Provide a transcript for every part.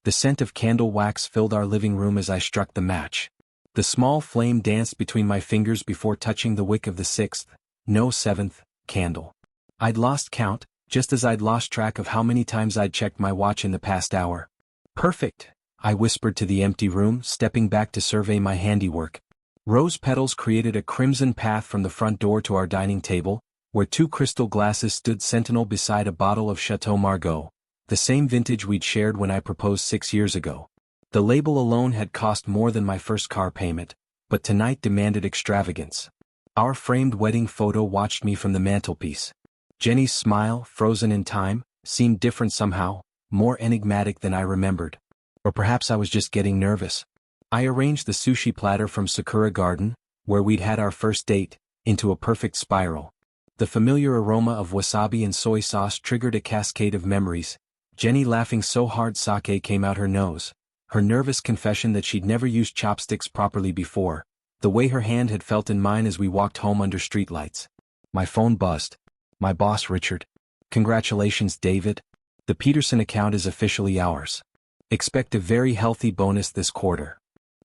The scent of candle wax filled our living room as I struck the match. The small flame danced between my fingers before touching the wick of the sixth, no seventh, candle. I'd lost count, just as I'd lost track of how many times I'd checked my watch in the past hour. Perfect, I whispered to the empty room, stepping back to survey my handiwork. Rose petals created a crimson path from the front door to our dining table, where two crystal glasses stood sentinel beside a bottle of Chateau Margaux, the same vintage we'd shared when I proposed 6 years ago. The label alone had cost more than my first car payment, but tonight demanded extravagance. Our framed wedding photo watched me from the mantelpiece. Jenny's smile, frozen in time, seemed different somehow, more enigmatic than I remembered. Or perhaps I was just getting nervous. I arranged the sushi platter from Sakura Garden, where we'd had our first date, into a perfect spiral. The familiar aroma of wasabi and soy sauce triggered a cascade of memories. Jenny laughing so hard sake came out her nose. Her nervous confession that she'd never used chopsticks properly before. The way her hand had felt in mine as we walked home under streetlights. My phone buzzed. My boss, Richard. Congratulations, David. The Peterson account is officially ours. Expect a very healthy bonus this quarter.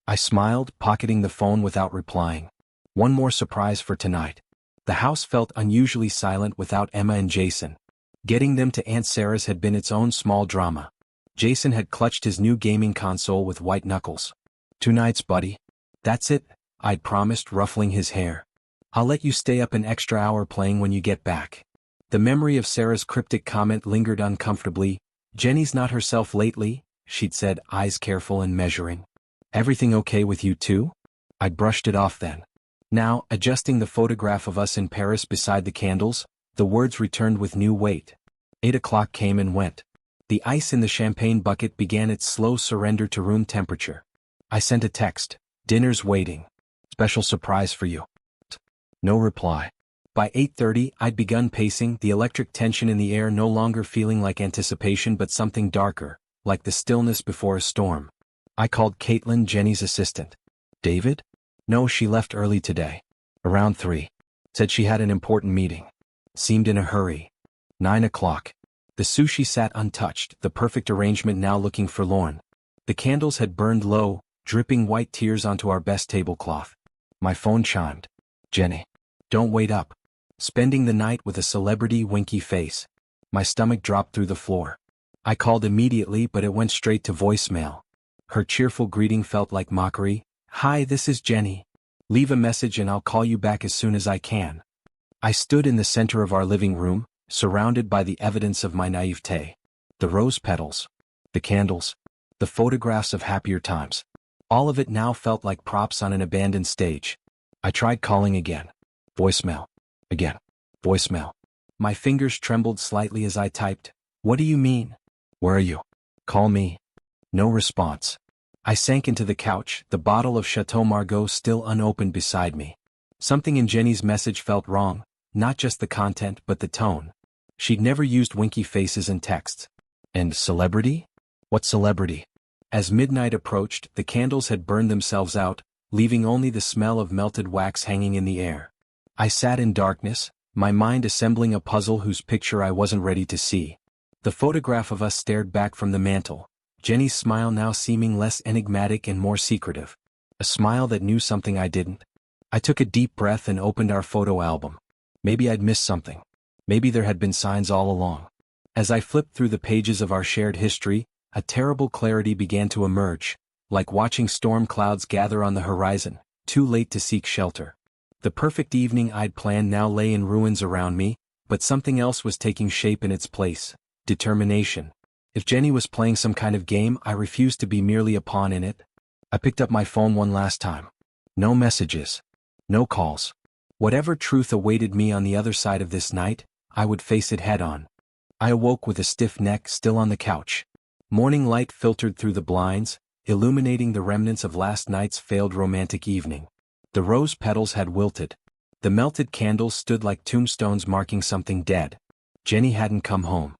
I smiled, pocketing the phone without replying. One more surprise for tonight. The house felt unusually silent without Emma and Jason. Getting them to Aunt Sarah's had been its own small drama. Jason had clutched his new gaming console with white knuckles. 2 nights, buddy. That's it, I'd promised, ruffling his hair. I'll let you stay up an extra hour playing when you get back. The memory of Sarah's cryptic comment lingered uncomfortably. Jenny's not herself lately, she'd said, eyes careful and measuring. Everything okay with you too? I'd brushed it off then. Now, adjusting the photograph of us in Paris beside the candles, the words returned with new weight. 8 o'clock came and went. The ice in the champagne bucket began its slow surrender to room temperature. I sent a text. Dinner's waiting. Special surprise for you. No reply. By 8:30, I'd begun pacing, the electric tension in the air no longer feeling like anticipation but something darker, like the stillness before a storm. I called Caitlin, Jenny's assistant. David? No, she left early today. Around 3. Said she had an important meeting. Seemed in a hurry. 9 o'clock. The sushi sat untouched, the perfect arrangement now looking forlorn. The candles had burned low, dripping white tears onto our best tablecloth. My phone chimed. Jenny. Don't wait up. Spending the night with a celebrity, winky face. My stomach dropped through the floor. I called immediately, but it went straight to voicemail. Her cheerful greeting felt like mockery. Hi, this is Jenny. Leave a message and I'll call you back as soon as I can. I stood in the center of our living room, surrounded by the evidence of my naivete. The rose petals. The candles. The photographs of happier times. All of it now felt like props on an abandoned stage. I tried calling again. Voicemail. Again. Voicemail. My fingers trembled slightly as I typed. What do you mean? Where are you? Call me. No response. I sank into the couch, the bottle of Chateau Margaux still unopened beside me. Something in Jenny's message felt wrong, not just the content but the tone. She'd never used winky faces in texts. And celebrity? What celebrity? As midnight approached, the candles had burned themselves out, leaving only the smell of melted wax hanging in the air. I sat in darkness, my mind assembling a puzzle whose picture I wasn't ready to see. The photograph of us stared back from the mantel, Jenny's smile now seeming less enigmatic and more secretive. A smile that knew something I didn't. I took a deep breath and opened our photo album. Maybe I'd missed something. Maybe there had been signs all along. As I flipped through the pages of our shared history, a terrible clarity began to emerge, like watching storm clouds gather on the horizon, too late to seek shelter. The perfect evening I'd planned now lay in ruins around me, but something else was taking shape in its place. Determination. If Jenny was playing some kind of game, I refused to be merely a pawn in it. I picked up my phone one last time. No messages. No calls. Whatever truth awaited me on the other side of this night, I would face it head-on. I awoke with a stiff neck, still on the couch. Morning light filtered through the blinds, illuminating the remnants of last night's failed romantic evening. The rose petals had wilted. The melted candles stood like tombstones marking something dead. Jenny hadn't come home.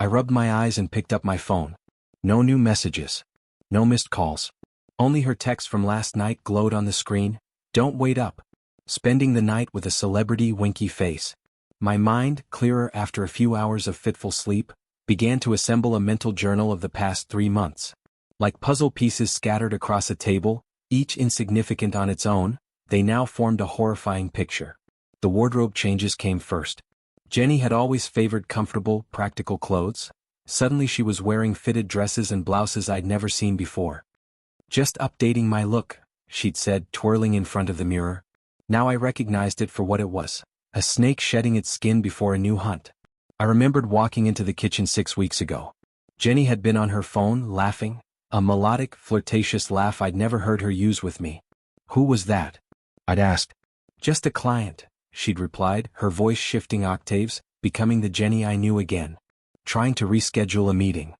I rubbed my eyes and picked up my phone. No new messages. No missed calls. Only her text from last night glowed on the screen. Don't wait up. Spending the night with a celebrity, winky face. My mind, clearer after a few hours of fitful sleep, began to assemble a mental journal of the past 3 months. Like puzzle pieces scattered across a table, each insignificant on its own, they now formed a horrifying picture. The wardrobe changes came first. Jenny had always favored comfortable, practical clothes. Suddenly she was wearing fitted dresses and blouses I'd never seen before. "Just updating my look," she'd said, twirling in front of the mirror. Now I recognized it for what it was. A snake shedding its skin before a new hunt. I remembered walking into the kitchen 6 weeks ago. Jenny had been on her phone, laughing, a melodic, flirtatious laugh I'd never heard her use with me. "Who was that?" I'd asked. "Just a client," she'd replied, her voice shifting octaves, becoming the Jenny I knew again. "Trying to reschedule a meeting."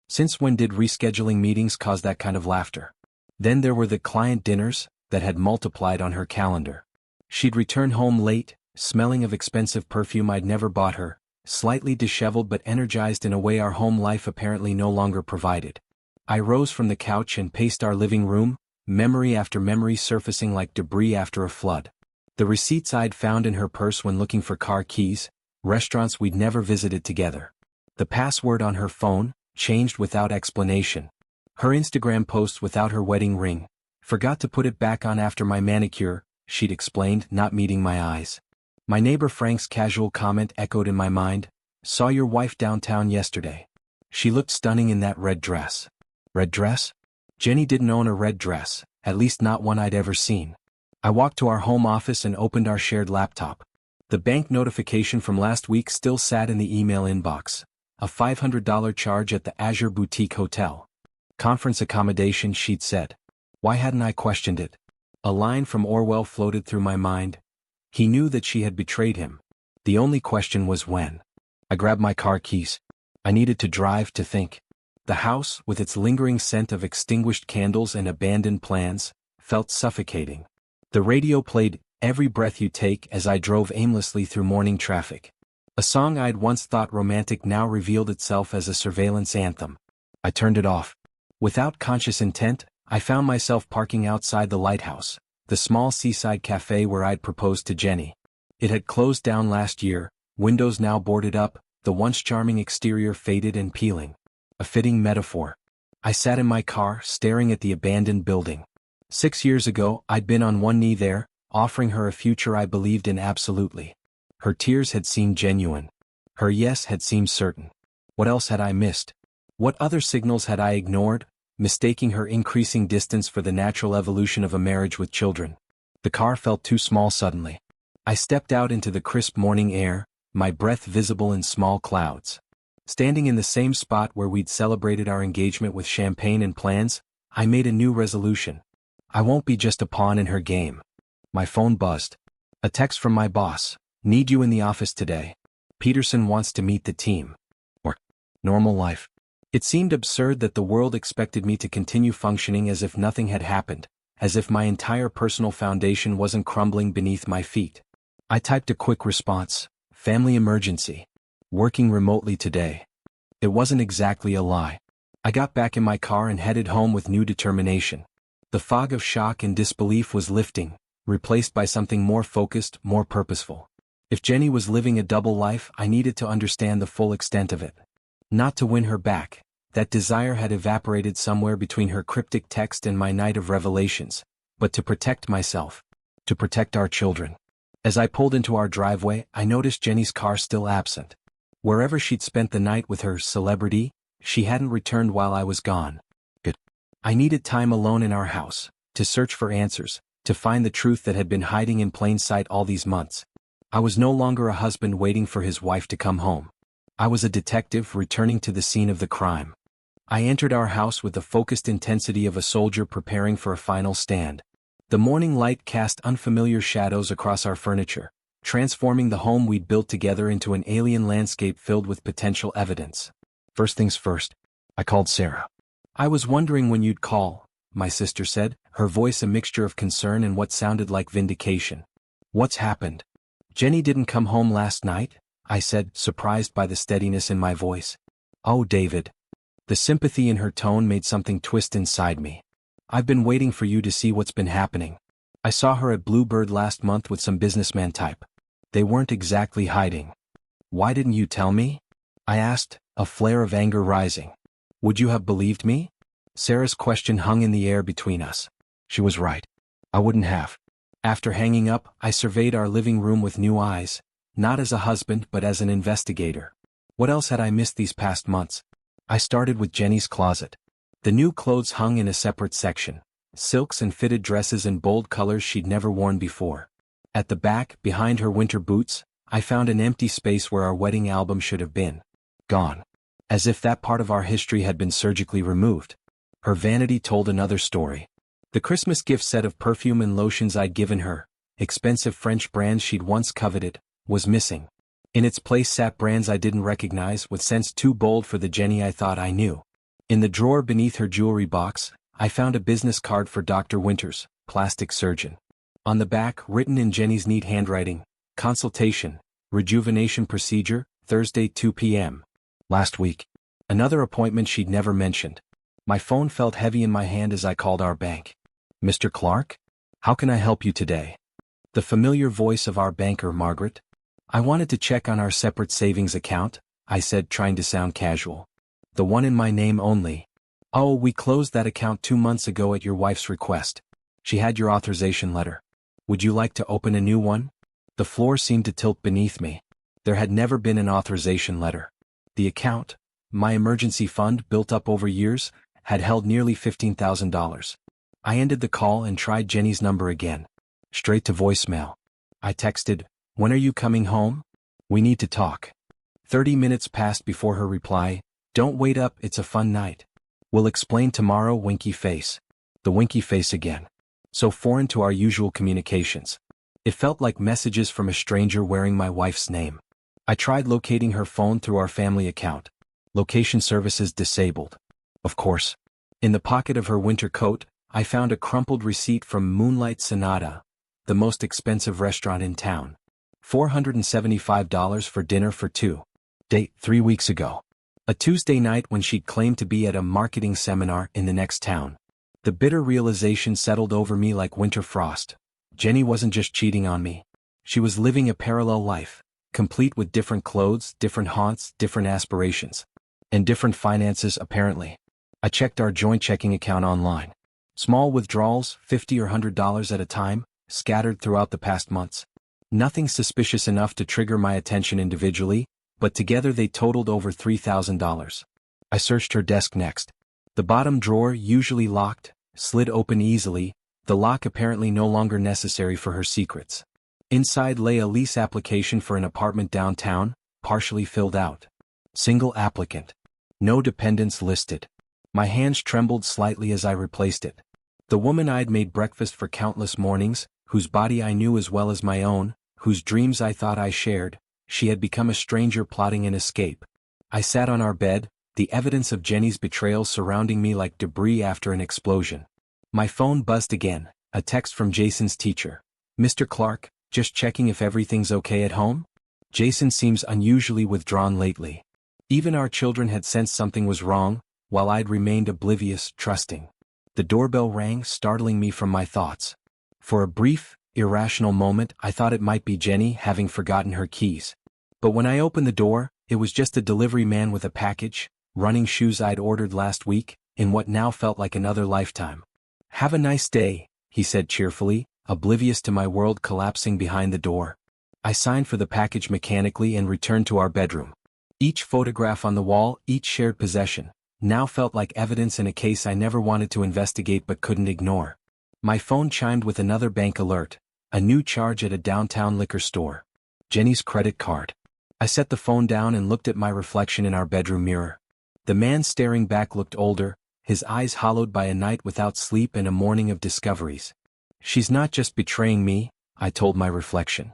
Since when did rescheduling meetings cause that kind of laughter? Then there were the client dinners that had multiplied on her calendar. She'd return home late, smelling of expensive perfume I'd never bought her, slightly disheveled but energized in a way our home life apparently no longer provided. I rose from the couch and paced our living room, memory after memory surfacing like debris after a flood. The receipts I'd found in her purse when looking for car keys, restaurants we'd never visited together. The password on her phone, changed without explanation. Her Instagram posts without her wedding ring. "Forgot to put it back on after my manicure," she'd explained, not meeting my eyes. My neighbor Frank's casual comment echoed in my mind. "Saw your wife downtown yesterday. She looked stunning in that red dress." Red dress? Jenny didn't own a red dress, at least not one I'd ever seen. I walked to our home office and opened our shared laptop. The bank notification from last week still sat in the email inbox. A $500 charge at the Azure Boutique Hotel. Conference accommodation, she'd said. Why hadn't I questioned it? A line from Orwell floated through my mind. He knew that she had betrayed him. The only question was when. I grabbed my car keys. I needed to drive, to think. The house, with its lingering scent of extinguished candles and abandoned plans, felt suffocating. The radio played Every Breath You Take as I drove aimlessly through morning traffic. A song I'd once thought romantic now revealed itself as a surveillance anthem. I turned it off. Without conscious intent, I found myself parking outside the Lighthouse, the small seaside cafe where I'd proposed to Jenny. It had closed down last year, windows now boarded up, the once charming exterior faded and peeling. A fitting metaphor. I sat in my car, staring at the abandoned building. 6 years ago, I'd been on one knee there, offering her a future I believed in absolutely. Her tears had seemed genuine. Her yes had seemed certain. What else had I missed? What other signals had I ignored, mistaking her increasing distance for the natural evolution of a marriage with children? The car felt too small suddenly. I stepped out into the crisp morning air, my breath visible in small clouds. Standing in the same spot where we'd celebrated our engagement with champagne and plans, I made a new resolution. I won't be just a pawn in her game. My phone buzzed. A text from my boss. Need you in the office today. Peterson wants to meet the team. Or normal life. It seemed absurd that the world expected me to continue functioning as if nothing had happened, as if my entire personal foundation wasn't crumbling beneath my feet. I typed a quick response. Family emergency. Working remotely today. It wasn't exactly a lie. I got back in my car and headed home with new determination. The fog of shock and disbelief was lifting, replaced by something more focused, more purposeful. If Jenny was living a double life, I needed to understand the full extent of it. Not to win her back. That desire had evaporated somewhere between her cryptic text and my night of revelations, but to protect myself. To protect our children. As I pulled into our driveway, I noticed Jenny's car still absent. Wherever she'd spent the night with her celebrity, she hadn't returned while I was gone. Good. I needed time alone in our house, to search for answers, to find the truth that had been hiding in plain sight all these months. I was no longer a husband waiting for his wife to come home. I was a detective returning to the scene of the crime. I entered our house with the focused intensity of a soldier preparing for a final stand. The morning light cast unfamiliar shadows across our furniture, transforming the home we'd built together into an alien landscape filled with potential evidence. First things first, I called Sarah. I was wondering when you'd call, my sister said, her voice a mixture of concern and what sounded like vindication. What's happened? Jenny didn't come home last night, I said, surprised by the steadiness in my voice. Oh, David. The sympathy in her tone made something twist inside me. I've been waiting for you to see what's been happening. I saw her at Bluebird last month with some businessman type. They weren't exactly hiding. Why didn't you tell me? I asked, a flare of anger rising. Would you have believed me? Sarah's question hung in the air between us. She was right. I wouldn't have. After hanging up, I surveyed our living room with new eyes, not as a husband but as an investigator. What else had I missed these past months? I started with Jenny's closet. The new clothes hung in a separate section. Silks and fitted dresses in bold colors she'd never worn before. At the back, behind her winter boots, I found an empty space where our wedding album should have been. Gone. As if that part of our history had been surgically removed. Her vanity told another story. The Christmas gift set of perfume and lotions I'd given her, expensive French brands she'd once coveted, was missing. In its place sat brands I didn't recognize with scents too bold for the Jenny I thought I knew. In the drawer beneath her jewelry box, I found a business card for Dr. Winters, plastic surgeon. On the back, written in Jenny's neat handwriting, consultation, rejuvenation procedure, Thursday 2 p.m. Last week. Another appointment she'd never mentioned. My phone felt heavy in my hand as I called our bank. Mr. Clark? How can I help you today? The familiar voice of our banker, Margaret. I wanted to check on our separate savings account, I said, trying to sound casual. The one in my name only. Oh, we closed that account 2 months ago at your wife's request. She had your authorization letter. Would you like to open a new one? The floor seemed to tilt beneath me. There had never been an authorization letter. The account, my emergency fund built up over years, had held nearly $15,000. I ended the call and tried Jenny's number again. Straight to voicemail. I texted, "When are you coming home? We need to talk." 30 minutes passed before her reply, "Don't wait up, it's a fun night. We'll explain tomorrow." Winky face. The winky face again. So foreign to our usual communications. It felt like messages from a stranger wearing my wife's name. I tried locating her phone through our family account. Location services disabled. Of course. In the pocket of her winter coat, I found a crumpled receipt from Moonlight Sonata, the most expensive restaurant in town. $475 for dinner for two. Date 3 weeks ago. A Tuesday night when she'd claimed to be at a marketing seminar in the next town. The bitter realization settled over me like winter frost. Jenny wasn't just cheating on me. She was living a parallel life, complete with different clothes, different haunts, different aspirations. And different finances, apparently. I checked our joint checking account online. Small withdrawals, $50 or $100 at a time, scattered throughout the past months. Nothing suspicious enough to trigger my attention individually, but together they totaled over $3,000. I searched her desk next. The bottom drawer, usually locked, slid open easily, the lock apparently no longer necessary for her secrets. Inside lay a lease application for an apartment downtown, partially filled out. Single applicant. No dependents listed. My hands trembled slightly as I replaced it. The woman I'd made breakfast for countless mornings, whose body I knew as well as my own, whose dreams I thought I shared, she had become a stranger plotting an escape. I sat on our bed, the evidence of Jenny's betrayal surrounding me like debris after an explosion. My phone buzzed again, a text from Jason's teacher. "Mr. Clark, just checking if everything's okay at home?" Jason seems unusually withdrawn lately. Even our children had sensed something was wrong, while I'd remained oblivious, trusting. The doorbell rang, startling me from my thoughts. For a brief, irrational moment I thought it might be Jenny having forgotten her keys. But when I opened the door, it was just a delivery man with a package, running shoes I'd ordered last week, in what now felt like another lifetime. "Have a nice day," he said cheerfully, oblivious to my world collapsing behind the door. I signed for the package mechanically and returned to our bedroom. Each photograph on the wall, each shared possession, now felt like evidence in a case I never wanted to investigate but couldn't ignore. My phone chimed with another bank alert, a new charge at a downtown liquor store. Jenny's credit card. I set the phone down and looked at my reflection in our bedroom mirror. The man staring back looked older, his eyes hollowed by a night without sleep and a morning of discoveries. "She's not just betraying me," I told my reflection.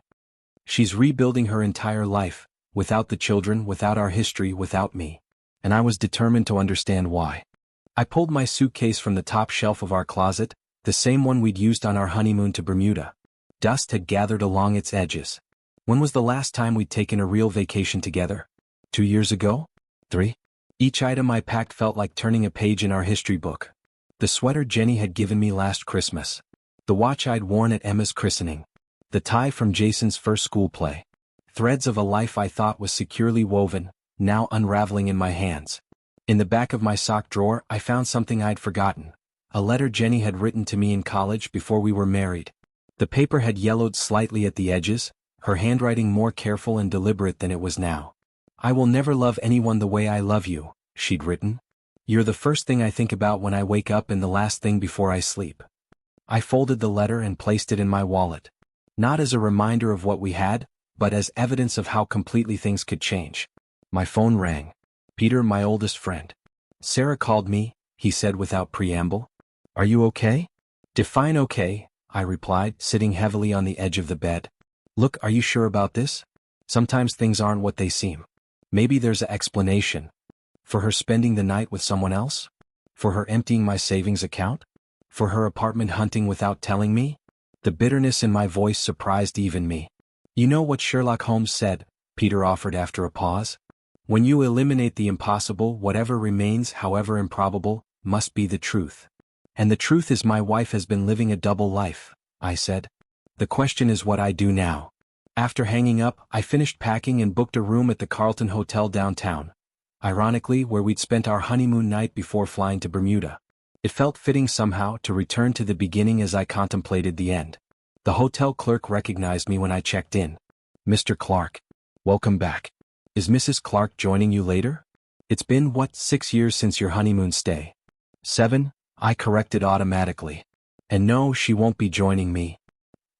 "She's rebuilding her entire life, without the children, without our history, without me." And I was determined to understand why. I pulled my suitcase from the top shelf of our closet, the same one we'd used on our honeymoon to Bermuda. Dust had gathered along its edges. When was the last time we'd taken a real vacation together? 2 years ago? 3? Each item I packed felt like turning a page in our history book. The sweater Jenny had given me last Christmas. The watch I'd worn at Emma's christening. The tie from Jason's first school play. Threads of a life I thought was securely woven, now unraveling in my hands. In the back of my sock drawer, I found something I'd forgotten. A letter Jenny had written to me in college before we were married. The paper had yellowed slightly at the edges, her handwriting more careful and deliberate than it was now. "I will never love anyone the way I love you," she'd written. "You're the first thing I think about when I wake up and the last thing before I sleep." I folded the letter and placed it in my wallet. Not as a reminder of what we had, but as evidence of how completely things could change. My phone rang. Peter, my oldest friend. "Sarah called me," he said without preamble. "Are you okay?" "Define okay," I replied, sitting heavily on the edge of the bed. "Look, are you sure about this? Sometimes things aren't what they seem. Maybe there's an explanation. For her spending the night with someone else? For her emptying my savings account? For her apartment hunting without telling me?" The bitterness in my voice surprised even me. "You know what Sherlock Holmes said," Peter offered after a pause. "When you eliminate the impossible, whatever remains, however improbable, must be the truth. And the truth is my wife has been living a double life," I said. "The question is what I do now." After hanging up, I finished packing and booked a room at the Carlton Hotel downtown. Ironically, where we'd spent our honeymoon night before flying to Bermuda. It felt fitting somehow to return to the beginning as I contemplated the end. The hotel clerk recognized me when I checked in. "Mr. Clark. Welcome back. Is Mrs. Clark joining you later? It's been, 6 years since your honeymoon stay?" 7, I corrected automatically. "And no, she won't be joining me."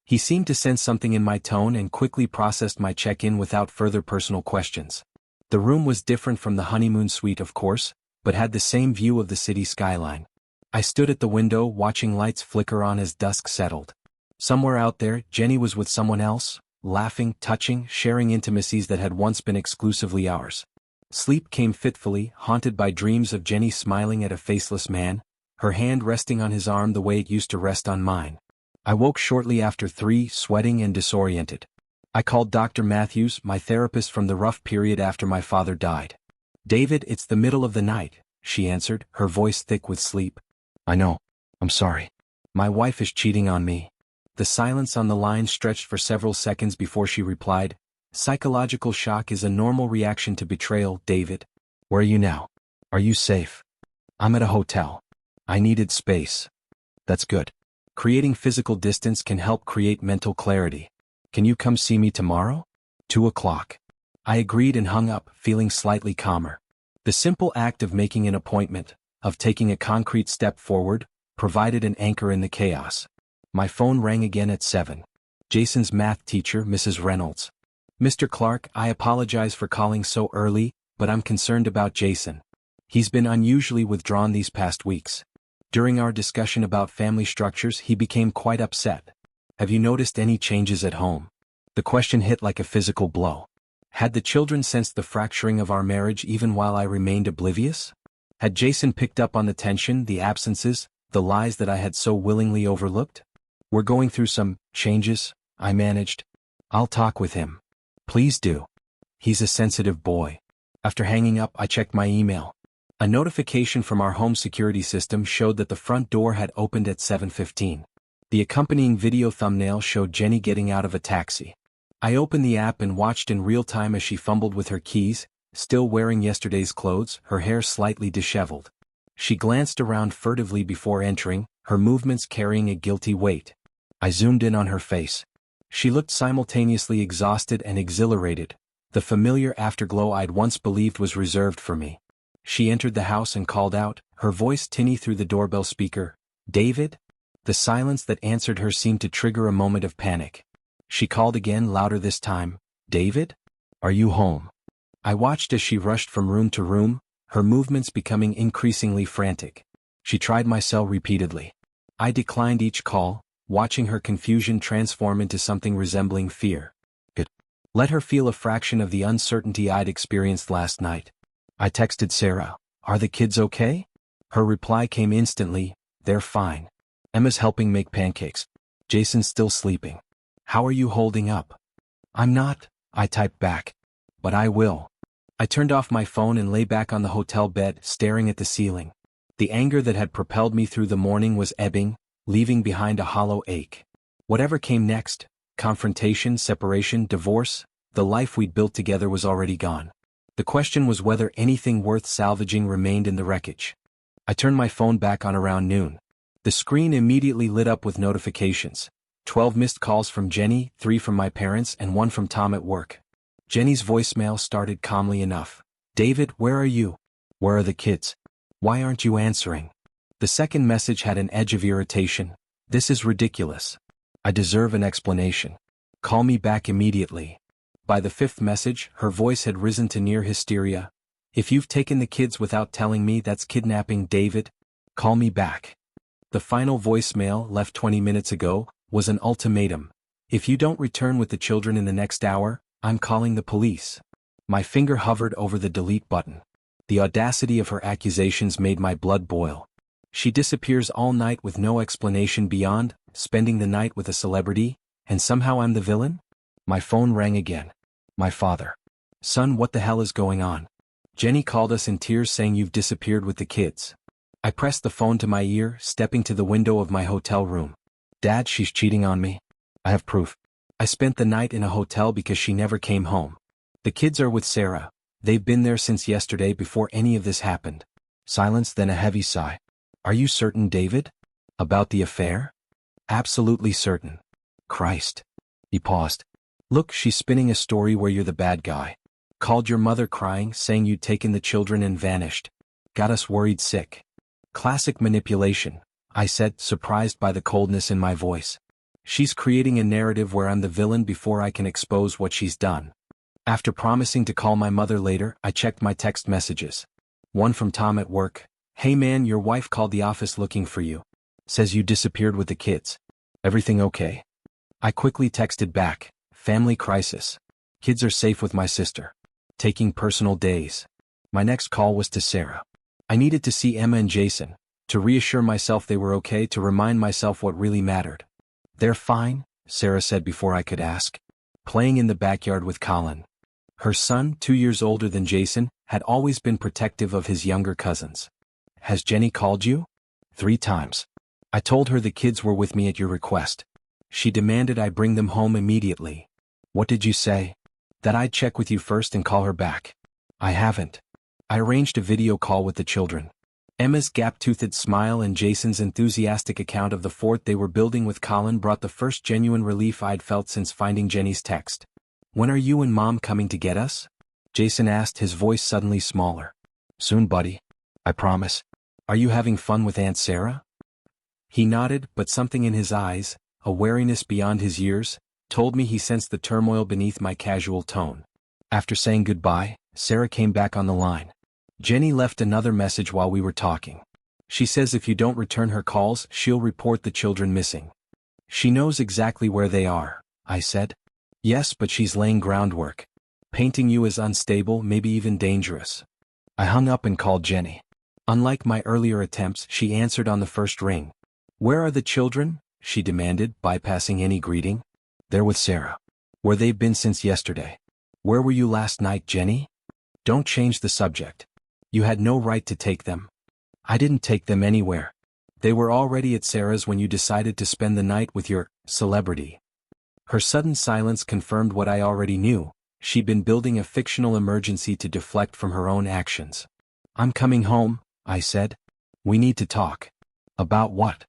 He seemed to sense something in my tone and quickly processed my check-in without further personal questions. The room was different from the honeymoon suite, of course, but had the same view of the city skyline. I stood at the window watching lights flicker on as dusk settled. Somewhere out there, Jenny was with someone else, laughing, touching, sharing intimacies that had once been exclusively ours. Sleep came fitfully, haunted by dreams of Jenny smiling at a faceless man, her hand resting on his arm the way it used to rest on mine. I woke shortly after 3, sweating and disoriented. I called Dr. Matthews, my therapist from the rough period after my father died. "David, it's the middle of the night," she answered, her voice thick with sleep. "I know. I'm sorry. My wife is cheating on me." The silence on the line stretched for several seconds before she replied, "Psychological shock is a normal reaction to betrayal, David. Where are you now? Are you safe?" "I'm at a hotel. I needed space." "That's good. Creating physical distance can help create mental clarity. Can you come see me tomorrow? 2 o'clock. I agreed and hung up, feeling slightly calmer. The simple act of making an appointment, of taking a concrete step forward, provided an anchor in the chaos. My phone rang again at 7. Jason's math teacher, Mrs. Reynolds. "Mr. Clark, I apologize for calling so early, but I'm concerned about Jason. He's been unusually withdrawn these past weeks. During our discussion about family structures, he became quite upset. Have you noticed any changes at home?" The question hit like a physical blow. Had the children sensed the fracturing of our marriage even while I remained oblivious? Had Jason picked up on the tension, the absences, the lies that I had so willingly overlooked? "We're going through some changes," I managed. "I'll talk with him." "Please do. He's a sensitive boy." After hanging up, I checked my email. A notification from our home security system showed that the front door had opened at 7:15. The accompanying video thumbnail showed Jenny getting out of a taxi. I opened the app and watched in real time as she fumbled with her keys, still wearing yesterday's clothes, her hair slightly disheveled. She glanced around furtively before entering, her movements carrying a guilty weight. I zoomed in on her face. She looked simultaneously exhausted and exhilarated, the familiar afterglow I'd once believed was reserved for me. She entered the house and called out, her voice tinny through the doorbell speaker, "David?" The silence that answered her seemed to trigger a moment of panic. She called again, louder this time, "David? Are you home?" I watched as she rushed from room to room, her movements becoming increasingly frantic. She tried my cell repeatedly. I declined each call, watching her confusion transform into something resembling fear. It let her feel a fraction of the uncertainty I'd experienced last night. I texted Sarah, "Are the kids okay?" Her reply came instantly, "They're fine. Emma's helping make pancakes. Jason's still sleeping. How are you holding up?" "I'm not," I typed back. "But I will." I turned off my phone and lay back on the hotel bed, staring at the ceiling. The anger that had propelled me through the morning was ebbing, leaving behind a hollow ache. Whatever came next, confrontation, separation, divorce, the life we'd built together was already gone. The question was whether anything worth salvaging remained in the wreckage. I turned my phone back on around noon. The screen immediately lit up with notifications. 12 missed calls from Jenny, 3 from my parents and 1 from Tom at work. Jenny's voicemail started calmly enough. "David, where are you? Where are the kids? Why aren't you answering?" The second message had an edge of irritation. "This is ridiculous. I deserve an explanation. Call me back immediately." By the fifth message, her voice had risen to near hysteria. "If you've taken the kids without telling me, that's kidnapping, David. Call me back." The final voicemail, left 20 minutes ago, was an ultimatum. "If you don't return with the children in the next hour, I'm calling the police." My finger hovered over the delete button. The audacity of her accusations made my blood boil. She disappears all night with no explanation beyond spending the night with a celebrity, and somehow I'm the villain? My phone rang again. My father. "Son, what the hell is going on? Jenny called us in tears saying you've disappeared with the kids." I pressed the phone to my ear, stepping to the window of my hotel room. "Dad, she's cheating on me. I have proof. I spent the night in a hotel because she never came home. The kids are with Sarah. They've been there since yesterday before any of this happened." Silence, then a heavy sigh. "Are you certain, David? About the affair?" "Absolutely certain." "Christ." He paused. "Look, she's spinning a story where you're the bad guy. Called your mother crying, saying you'd taken the children and vanished. Got us worried sick." "Classic manipulation," I said, surprised by the coldness in my voice. "She's creating a narrative where I'm the villain before I can expose what she's done." After promising to call my mother later, I checked my text messages. One from Tom at work. "Hey man, your wife called the office looking for you. Says you disappeared with the kids. Everything okay?" I quickly texted back. "Family crisis. Kids are safe with my sister. Taking personal days." My next call was to Sarah. I needed to see Emma and Jason, to reassure myself they were okay, to remind myself what really mattered. "They're fine," Sarah said before I could ask. "Playing in the backyard with Colin." Her son, 2 years older than Jason, had always been protective of his younger cousins. "Has Jenny called you?" "3 times. I told her the kids were with me at your request. She demanded I bring them home immediately." "What did you say?" "That I'd check with you first and call her back." "I haven't." I arranged a video call with the children. Emma's gap-toothed smile and Jason's enthusiastic account of the fort they were building with Colin brought the first genuine relief I'd felt since finding Jenny's text. "When are you and Mom coming to get us?" Jason asked, his voice suddenly smaller. "Soon, buddy. I promise." "Are you having fun with Aunt Sarah?" He nodded, but something in his eyes, a wariness beyond his years, told me he sensed the turmoil beneath my casual tone. After saying goodbye, Sarah came back on the line. "Jenny left another message while we were talking. She says if you don't return her calls, she'll report the children missing." "She knows exactly where they are," I said. "Yes, but she's laying groundwork. Painting you as unstable, maybe even dangerous." I hung up and called Jenny. Unlike my earlier attempts, she answered on the first ring. "Where are the children?" she demanded, bypassing any greeting. "They're with Sarah. Where they've been since yesterday." "Where were you last night, Jenny?" "Don't change the subject. You had no right to take them." "I didn't take them anywhere. They were already at Sarah's when you decided to spend the night with your celebrity." Her sudden silence confirmed what I already knew. She'd been building a fictional emergency to deflect from her own actions. "I'm coming home," I said. "We need to talk." "About what?"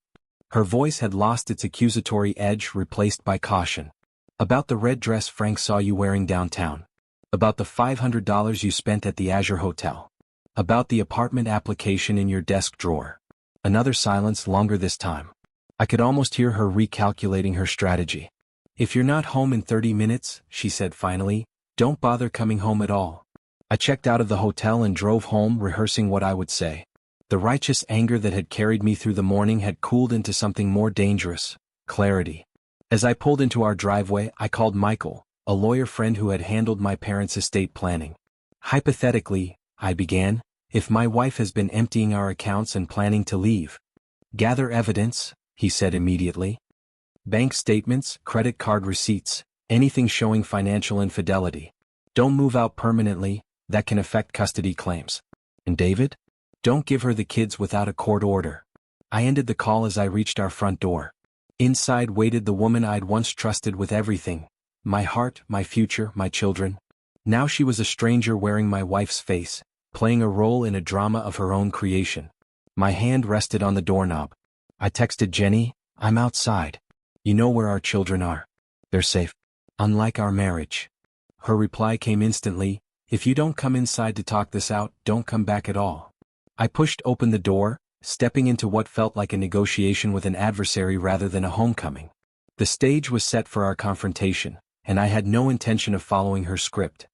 Her voice had lost its accusatory edge, replaced by caution. "About the red dress Frank saw you wearing downtown. About the $500 you spent at the Azure Hotel. About the apartment application in your desk drawer." Another silence, longer this time. I could almost hear her recalculating her strategy. "If you're not home in 30 minutes, she said finally, "don't bother coming home at all." I checked out of the hotel and drove home, rehearsing what I would say. The righteous anger that had carried me through the morning had cooled into something more dangerous: clarity. As I pulled into our driveway, I called Michael, a lawyer friend who had handled my parents' estate planning. "Hypothetically," I began, "if my wife has been emptying our accounts and planning to leave." "Gather evidence," he said immediately. "Bank statements, credit card receipts, anything showing financial infidelity. Don't move out permanently, that can affect custody claims. And David? Don't give her the kids without a court order." I ended the call as I reached our front door. Inside waited the woman I'd once trusted with everything: my heart, my future, my children. Now she was a stranger wearing my wife's face, playing a role in a drama of her own creation. My hand rested on the doorknob. I texted Jenny, "I'm outside. You know where our children are. They're safe. Unlike our marriage." Her reply came instantly, "If you don't come inside to talk this out, don't come back at all." I pushed open the door, stepping into what felt like a negotiation with an adversary rather than a homecoming. The stage was set for our confrontation, and I had no intention of following her script.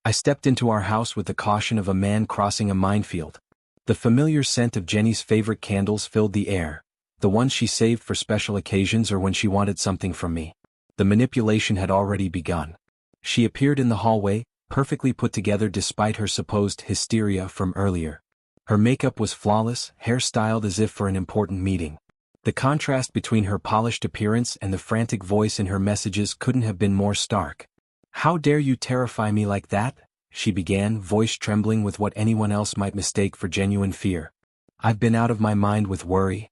I stepped into our house with the caution of a man crossing a minefield. The familiar scent of Jenny's favorite candles filled the air, the ones she saved for special occasions or when she wanted something from me. The manipulation had already begun. She appeared in the hallway, perfectly put together despite her supposed hysteria from earlier. Her makeup was flawless, hair styled as if for an important meeting. The contrast between her polished appearance and the frantic voice in her messages couldn't have been more stark. "How dare you terrify me like that?" she began, voice trembling with what anyone else might mistake for genuine fear. "I've been out of my mind with worry."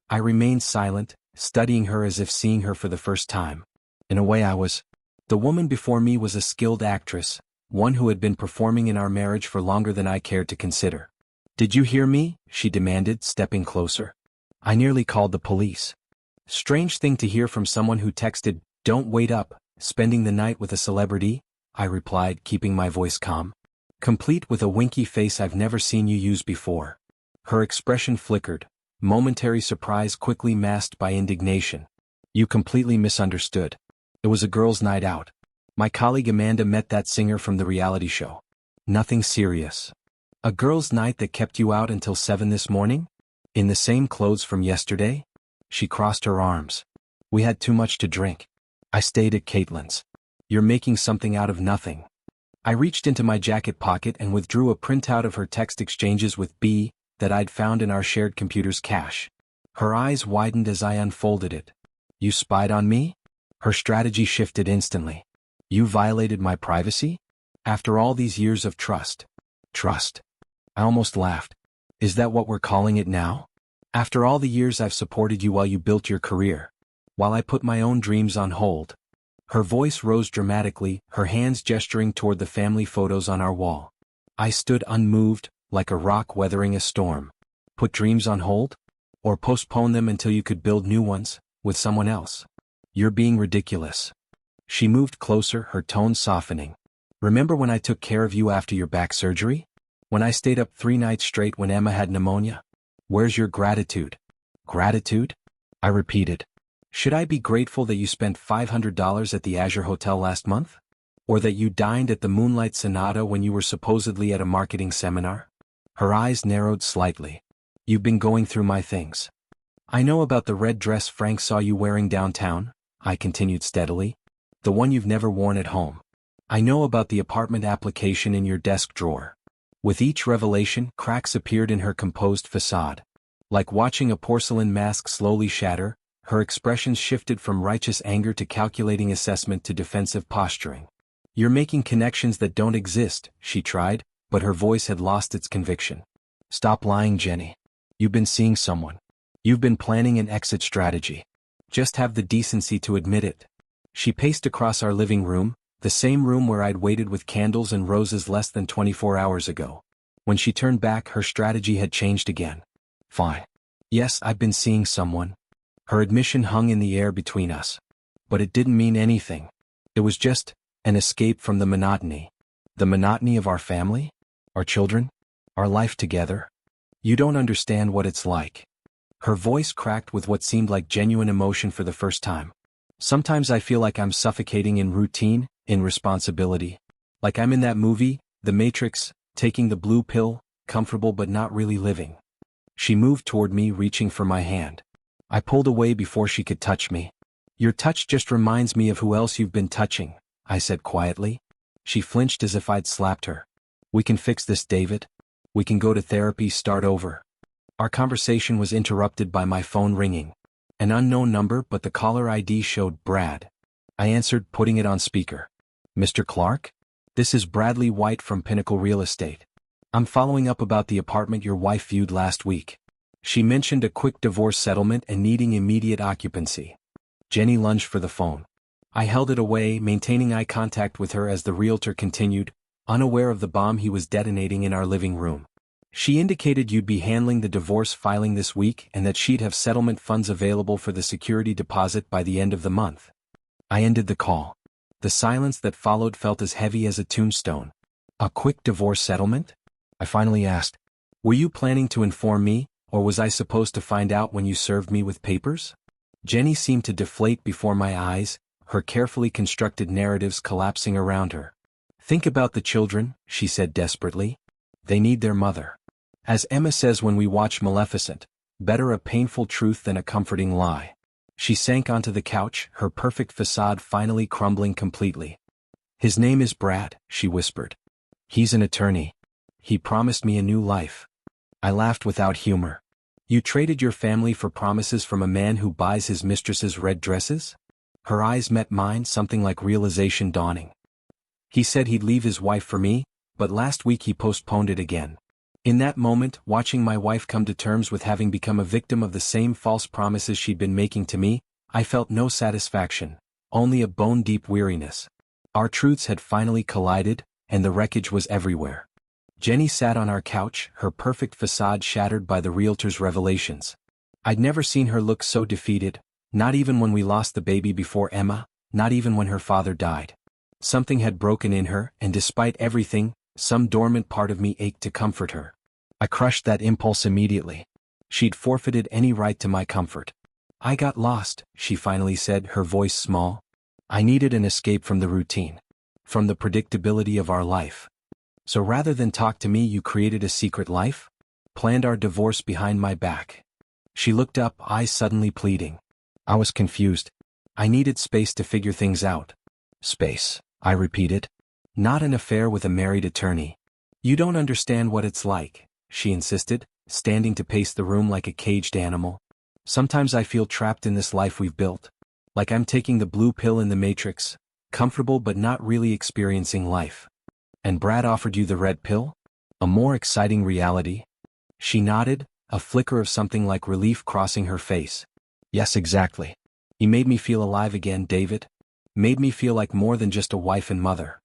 I remained silent, studying her as if seeing her for the first time. In a way I was. The woman before me was a skilled actress, one who had been performing in our marriage for longer than I cared to consider. "Did you hear me?" she demanded, stepping closer. "I nearly called the police." Strange thing to hear from someone who texted, "Don't wait up, spending the night with a celebrity," I replied, keeping my voice calm. Complete with a winky face I've never seen you use before. Her expression flickered, momentary surprise quickly masked by indignation. "You completely misunderstood. It was a girls' night out. My colleague Amanda met that singer from the reality show. Nothing serious." "A girls' night that kept you out until 7 this morning? In the same clothes from yesterday?" She crossed her arms. "We had too much to drink. I stayed at Caitlin's." "You're making something out of nothing." I reached into my jacket pocket and withdrew a printout of her text exchanges with B that I'd found in our shared computer's cache. Her eyes widened as I unfolded it. "You spied on me?" Her strategy shifted instantly. "You violated my privacy? After all these years of trust." Trust. I almost laughed. "Is that what we're calling it now? After all the years I've supported you while you built your career, while I put my own dreams on hold." Her voice rose dramatically, her hands gesturing toward the family photos on our wall. I stood unmoved, like a rock weathering a storm. "Put dreams on hold? Or postpone them until you could build new ones, with someone else? You're being ridiculous." She moved closer, her tone softening. "Remember when I took care of you after your back surgery? When I stayed up 3 nights straight when Emma had pneumonia? Where's your gratitude?" "Gratitude?" I repeated. "Should I be grateful that you spent $500 at the Azure Hotel last month? Or that you dined at the Moonlight Sonata when you were supposedly at a marketing seminar?" Her eyes narrowed slightly. "You've been going through my things. I know about the red dress Frank saw you wearing downtown," I continued steadily. "The one you've never worn at home. I know about the apartment application in your desk drawer." With each revelation, cracks appeared in her composed facade. Like watching a porcelain mask slowly shatter, her expressions shifted from righteous anger to calculating assessment to defensive posturing. "You're making connections that don't exist," she tried, but her voice had lost its conviction. "Stop lying, Jenny. You've been seeing someone. You've been planning an exit strategy. Just have the decency to admit it." She paced across our living room, the same room where I'd waited with candles and roses less than 24 hours ago. When she turned back, her strategy had changed again. "Fine. Yes, I've been seeing someone." Her admission hung in the air between us. But it didn't mean anything. It was just an escape from the monotony. The monotony of our family? Our children? Our life together? "You don't understand what it's like." Her voice cracked with what seemed like genuine emotion for the first time. "Sometimes I feel like I'm suffocating in routine, in responsibility. Like I'm in that movie, The Matrix, taking the blue pill, comfortable but not really living." She moved toward me, reaching for my hand. I pulled away before she could touch me. "Your touch just reminds me of who else you've been touching," I said quietly. She flinched as if I'd slapped her. "We can fix this, David. We can go to therapy, start over." Our conversation was interrupted by my phone ringing. An unknown number, but the caller ID showed Brad. I answered, putting it on speaker. "Mr. Clark? This is Bradley White from Pinnacle Real Estate. I'm following up about the apartment your wife viewed last week. She mentioned a quick divorce settlement and needing immediate occupancy." Jenny lunged for the phone. I held it away, maintaining eye contact with her as the realtor continued, unaware of the bomb he was detonating in our living room. She indicated you'd be handling the divorce filing this week and that she'd have settlement funds available for the security deposit by the end of the month. I ended the call. The silence that followed felt as heavy as a tombstone. A quick divorce settlement? I finally asked. Were you planning to inform me, or was I supposed to find out when you served me with papers? Jenny seemed to deflate before my eyes, her carefully constructed narratives collapsing around her. Think about the children, she said desperately. They need their mother. As Emma says when we watch Maleficent, better a painful truth than a comforting lie. She sank onto the couch, her perfect facade finally crumbling completely. His name is Brad, she whispered. He's an attorney. He promised me a new life. I laughed without humor. You traded your family for promises from a man who buys his mistresses red dresses? Her eyes met mine, something like realization dawning. He said he'd leave his wife for me, but last week he postponed it again. In that moment, watching my wife come to terms with having become a victim of the same false promises she'd been making to me, I felt no satisfaction, only a bone-deep weariness. Our truths had finally collided, and the wreckage was everywhere. Jenny sat on our couch, her perfect facade shattered by the realtor's revelations. I'd never seen her look so defeated, not even when we lost the baby before Emma, not even when her father died. Something had broken in her, and despite everything, some dormant part of me ached to comfort her. I crushed that impulse immediately. She'd forfeited any right to my comfort. I got lost, she finally said, her voice small. I needed an escape from the routine. From the predictability of our life. So rather than talk to me, you created a secret life? Planned our divorce behind my back. She looked up, eyes suddenly pleading. I was confused. I needed space to figure things out. Space, I repeated. Not an affair with a married attorney. You don't understand what it's like, she insisted, standing to pace the room like a caged animal. Sometimes I feel trapped in this life we've built. Like I'm taking the blue pill in the Matrix, comfortable but not really experiencing life. And Brad offered you the red pill? A more exciting reality? She nodded, a flicker of something like relief crossing her face. Yes, exactly. He made me feel alive again, David. Made me feel like more than just a wife and mother.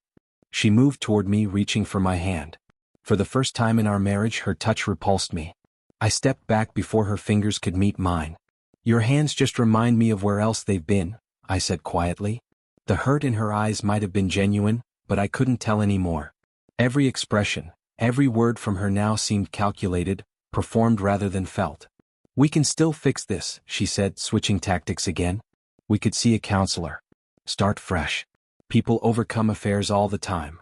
She moved toward me, reaching for my hand. For the first time in our marriage, her touch repulsed me. I stepped back before her fingers could meet mine. Your hands just remind me of where else they've been, I said quietly. The hurt in her eyes might have been genuine, but I couldn't tell any more. Every expression, every word from her now seemed calculated, performed rather than felt. We can still fix this, she said, switching tactics again. We could see a counselor. Start fresh. People overcome affairs all the time.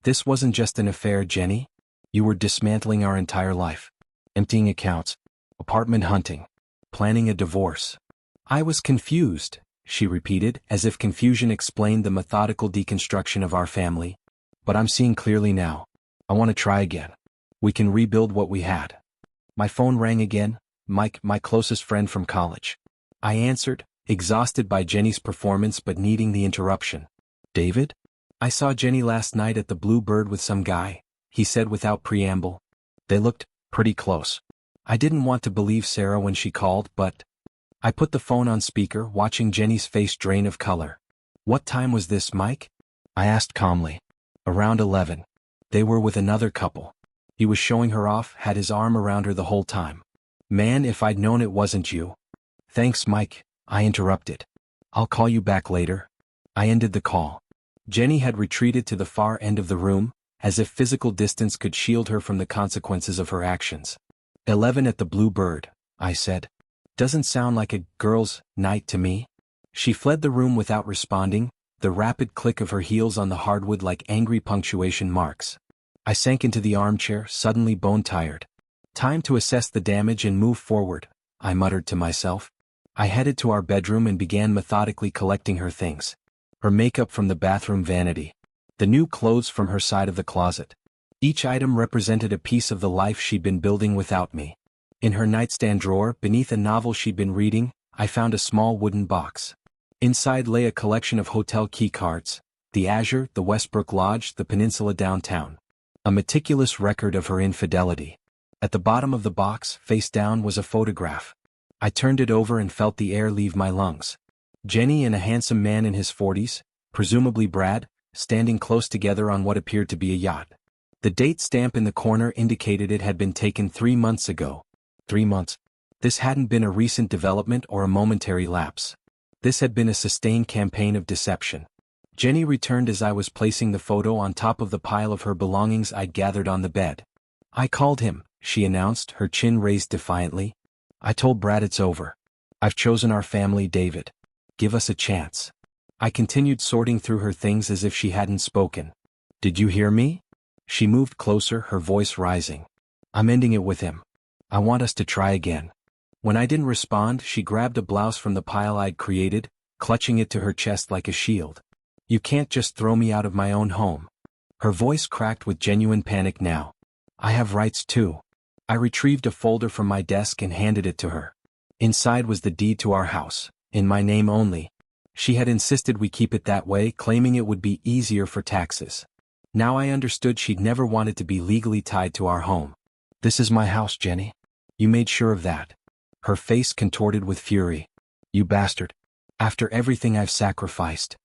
This wasn't just an affair, Jenny. You were dismantling our entire life. Emptying accounts, apartment hunting, planning a divorce. I was confused, she repeated, as if confusion explained the methodical deconstruction of our family. But I'm seeing clearly now. I want to try again. We can rebuild what we had. My phone rang again, Mike, my closest friend from college. I answered, exhausted by Jenny's performance but needing the interruption. David? I saw Jenny last night at the Blue Bird with some guy, he said without preamble. They looked pretty close. I didn't want to believe Sarah when she called, but I put the phone on speaker, watching Jenny's face drain of color. What time was this, Mike? I asked calmly. Around 11. They were with another couple. He was showing her off, had his arm around her the whole time. Man, if I'd known it wasn't you. Thanks, Mike, I interrupted. I'll call you back later. I ended the call. Jenny had retreated to the far end of the room, as if physical distance could shield her from the consequences of her actions. 11 at the Blue Bird, I said. Doesn't sound like a girls' night to me. She fled the room without responding, the rapid click of her heels on the hardwood like angry punctuation marks. I sank into the armchair, suddenly bone-tired. Time to assess the damage and move forward, I muttered to myself. I headed to our bedroom and began methodically collecting her things. Her makeup from the bathroom vanity. The new clothes from her side of the closet. Each item represented a piece of the life she'd been building without me. In her nightstand drawer, beneath a novel she'd been reading, I found a small wooden box. Inside lay a collection of hotel key cards, the Azure, the Westbrook Lodge, the Peninsula downtown. A meticulous record of her infidelity. At the bottom of the box, face down, was a photograph. I turned it over and felt the air leave my lungs. Jenny and a handsome man in his 40s, presumably Brad, standing close together on what appeared to be a yacht. The date stamp in the corner indicated it had been taken 3 months ago. 3 months. This hadn't been a recent development or a momentary lapse. This had been a sustained campaign of deception. Jenny returned as I was placing the photo on top of the pile of her belongings I'd gathered on the bed. "I called him," she announced, her chin raised defiantly. "I told Brad it's over. I've chosen our family, David. Give us a chance." I continued sorting through her things as if she hadn't spoken. "Did you hear me?" She moved closer, her voice rising. "I'm ending it with him. I want us to try again." When I didn't respond, she grabbed a blouse from the pile I'd created, clutching it to her chest like a shield. "You can't just throw me out of my own home." Her voice cracked with genuine panic now. "I have rights too." I retrieved a folder from my desk and handed it to her. Inside was the deed to our house, in my name only. She had insisted we keep it that way, claiming it would be easier for taxes. Now I understood she'd never wanted to be legally tied to our home. "This is my house, Jenny. You made sure of that." Her face contorted with fury. "You bastard. After everything I've sacrificed."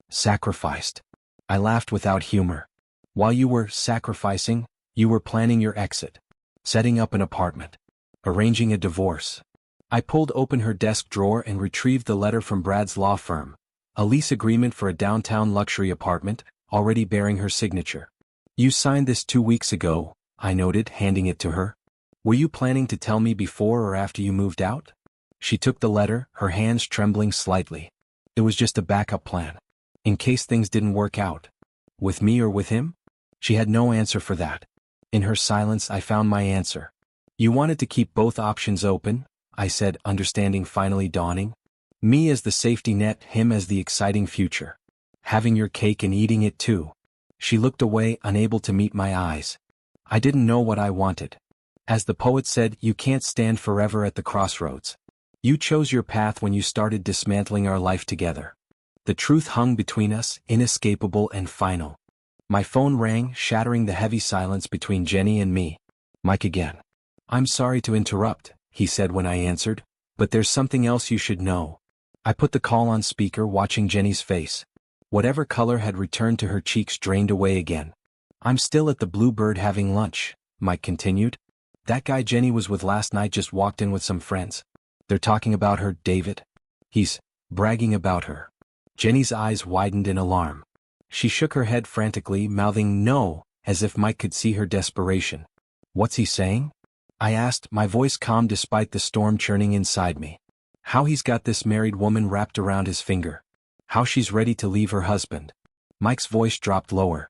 Sacrificed. I laughed without humor. "While you were sacrificing, you were planning your exit. Setting up an apartment. Arranging a divorce." I pulled open her desk drawer and retrieved the letter from Brad's law firm. A lease agreement for a downtown luxury apartment, already bearing her signature. "You signed this 2 weeks ago," I noted, handing it to her. "Were you planning to tell me before or after you moved out?" She took the letter, her hands trembling slightly. "It was just a backup plan. In case things didn't work out. With me or with him?" She had no answer for that. In her silence I found my answer. "You wanted to keep both options open," I said, understanding finally dawning. "Me as the safety net, him as the exciting future. Having your cake and eating it too." She looked away, unable to meet my eyes. I didn't know what I wanted. As the poet said, you can't stand forever at the crossroads. You chose your path when you started dismantling our life together. The truth hung between us, inescapable and final. My phone rang, shattering the heavy silence between Jenny and me. "Mike again." "I'm sorry to interrupt," he said when I answered, "but there's something else you should know." I put the call on speaker, watching Jenny's face. Whatever color had returned to her cheeks drained away again. "I'm still at the Bluebird having lunch," Mike continued. "That guy Jenny was with last night just walked in with some friends. They're talking about her, David. He's bragging about her." Jenny's eyes widened in alarm. She shook her head frantically, mouthing "no," as if Mike could see her desperation. "What's he saying?" I asked, my voice calm despite the storm churning inside me. "How he's got this married woman wrapped around his finger. How she's ready to leave her husband." Mike's voice dropped lower.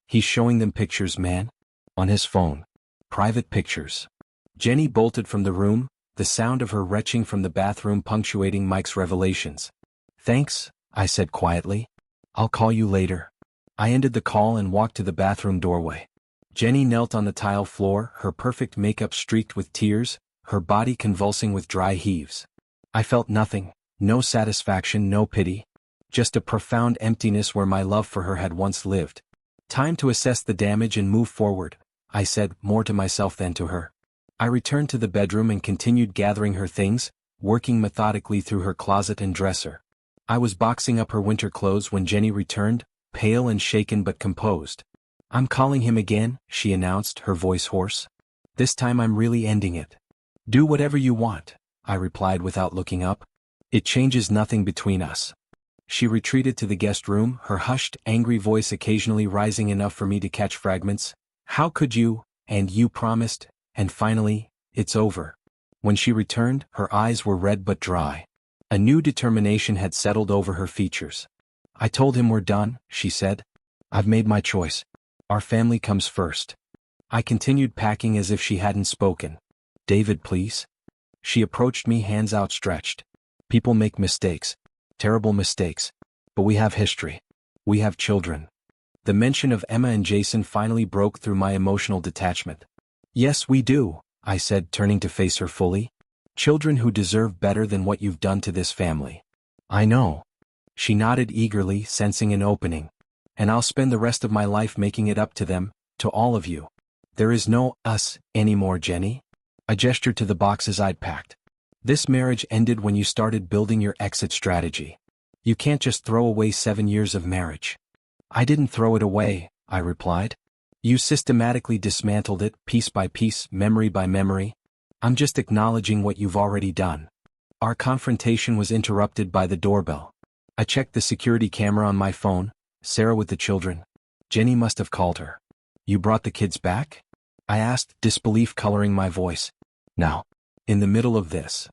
"He's showing them pictures, man. On his phone. Private pictures." Jenny bolted from the room, the sound of her retching from the bathroom punctuating Mike's revelations. "Thanks," I said quietly. "I'll call you later." I ended the call and walked to the bathroom doorway. Jenny knelt on the tile floor, her perfect makeup streaked with tears, her body convulsing with dry heaves. I felt nothing, no satisfaction, no pity. Just a profound emptiness where my love for her had once lived. "Time to assess the damage and move forward," I said, more to myself than to her. I returned to the bedroom and continued gathering her things, working methodically through her closet and dresser. I was boxing up her winter clothes when Jenny returned, pale and shaken but composed. "I'm calling him again," she announced, her voice hoarse. "This time I'm really ending it." "Do whatever you want," I replied without looking up. "It changes nothing between us." She retreated to the guest room, her hushed, angry voice occasionally rising enough for me to catch fragments. "How could you? And you promised, and finally, it's over." When she returned, her eyes were red but dry. A new determination had settled over her features. "I told him we're done," she said. "I've made my choice. Our family comes first." I continued packing as if she hadn't spoken. "David, please." She approached me, hands outstretched. "People make mistakes. Terrible mistakes. But we have history. We have children." The mention of Emma and Jason finally broke through my emotional detachment. "Yes, we do," I said, turning to face her fully. "Children who deserve better than what you've done to this family." "I know." She nodded eagerly, sensing an opening. "And I'll spend the rest of my life making it up to them, to all of you. There is no us anymore, Jenny." I gestured to the boxes I'd packed. "This marriage ended when you started building your exit strategy. You can't just throw away 7 years of marriage." I didn't throw it away, I replied. You systematically dismantled it, piece by piece, memory by memory. I'm just acknowledging what you've already done. Our confrontation was interrupted by the doorbell. I checked the security camera on my phone. Sarah with the children. Jenny must have called her. You brought the kids back? I asked, disbelief coloring my voice. Now, in the middle of this.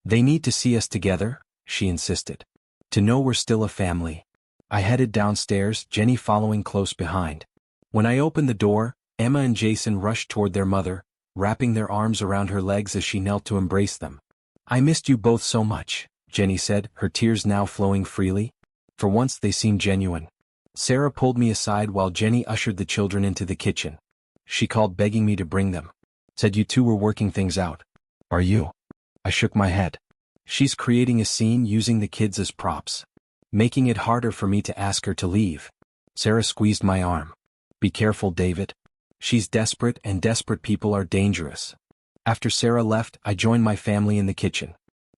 They need to see us together, she insisted. To know we're still a family. I headed downstairs, Jenny following close behind. When I opened the door, Emma and Jason rushed toward their mother, wrapping their arms around her legs as she knelt to embrace them. I missed you both so much, Jenny said, her tears now flowing freely. For once they seemed genuine. Sarah pulled me aside while Jenny ushered the children into the kitchen. She called begging me to bring them. Said you two were working things out. Are you? I shook my head. She's creating a scene using the kids as props. Making it harder for me to ask her to leave. Sarah squeezed my arm. Be careful, David. She's desperate and desperate people are dangerous. After Sarah left, I joined my family in the kitchen.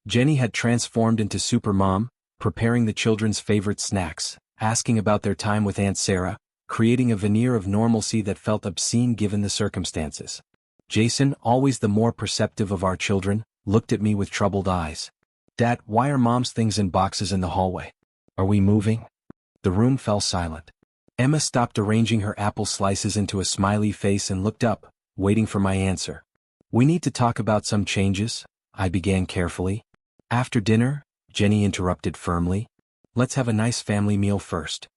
Jenny had transformed into Supermom, preparing the children's favorite snacks, asking about their time with Aunt Sarah, creating a veneer of normalcy that felt obscene given the circumstances. Jason, always the more perceptive of our children, looked at me with troubled eyes. Dad, why are Mom's things in boxes in the hallway? Are we moving? The room fell silent. Emma stopped arranging her apple slices into a smiley face and looked up, waiting for my answer. We need to talk about some changes, I began carefully. After dinner, Jenny interrupted firmly. Let's have a nice family meal first.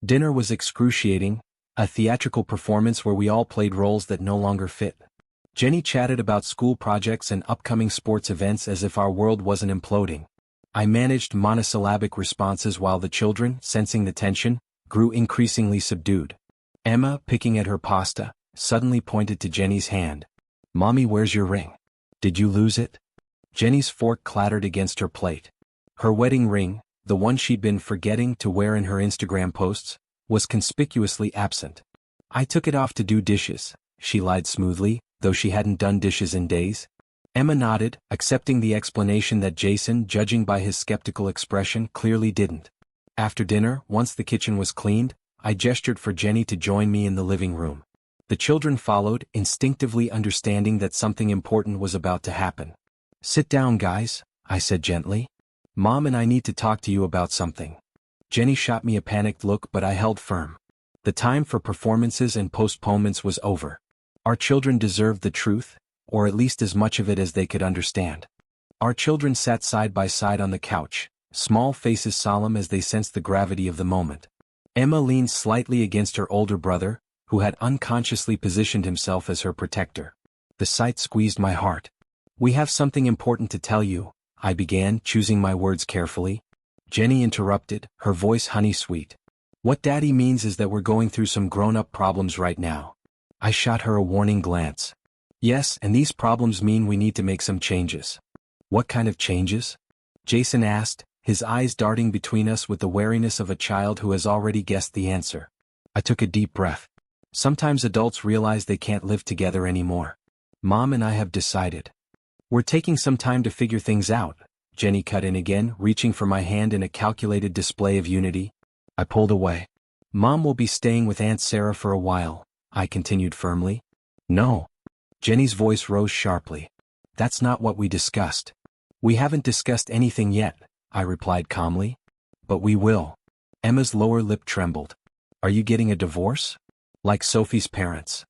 Dinner was excruciating, a theatrical performance where we all played roles that no longer fit. Jenny chatted about school projects and upcoming sports events as if our world wasn't imploding. I managed monosyllabic responses while the children, sensing the tension, grew increasingly subdued. Emma, picking at her pasta, suddenly pointed to Jenny's hand. Mommy, where's your ring? Did you lose it? Jenny's fork clattered against her plate. Her wedding ring, the one she'd been forgetting to wear in her Instagram posts, was conspicuously absent. I took it off to do dishes, she lied smoothly, though she hadn't done dishes in days. Emma nodded, accepting the explanation that Jason, judging by his skeptical expression, clearly didn't. After dinner, once the kitchen was cleaned, I gestured for Jenny to join me in the living room. The children followed, instinctively understanding that something important was about to happen. Sit down, guys, I said gently. Mom and I need to talk to you about something. Jenny shot me a panicked look, but I held firm. The time for performances and postponements was over. Our children deserved the truth, or at least as much of it as they could understand. Our children sat side by side on the couch, small faces solemn as they sensed the gravity of the moment. Emma leaned slightly against her older brother, who had unconsciously positioned himself as her protector. The sight squeezed my heart. We have something important to tell you, I began, choosing my words carefully. Jenny interrupted, her voice honey-sweet. What Daddy means is that we're going through some grown-up problems right now. I shot her a warning glance. Yes, and these problems mean we need to make some changes. What kind of changes? Jason asked, his eyes darting between us with the wariness of a child who has already guessed the answer. I took a deep breath. Sometimes adults realize they can't live together anymore. Mom and I have decided. We're taking some time to figure things out, Jenny cut in again, reaching for my hand in a calculated display of unity. I pulled away. Mom will be staying with Aunt Sarah for a while, I continued firmly. No. Jenny's voice rose sharply. That's not what we discussed. We haven't discussed anything yet, I replied calmly. But we will. Emma's lower lip trembled. Are you getting a divorce? Like Sophie's parents?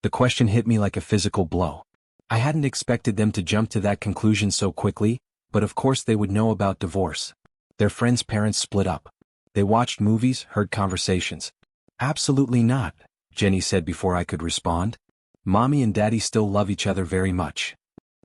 The question hit me like a physical blow. I hadn't expected them to jump to that conclusion so quickly, but of course they would know about divorce. Their friends' parents split up. They watched movies, heard conversations. Absolutely not, Jenny said before I could respond. Mommy and Daddy still love each other very much.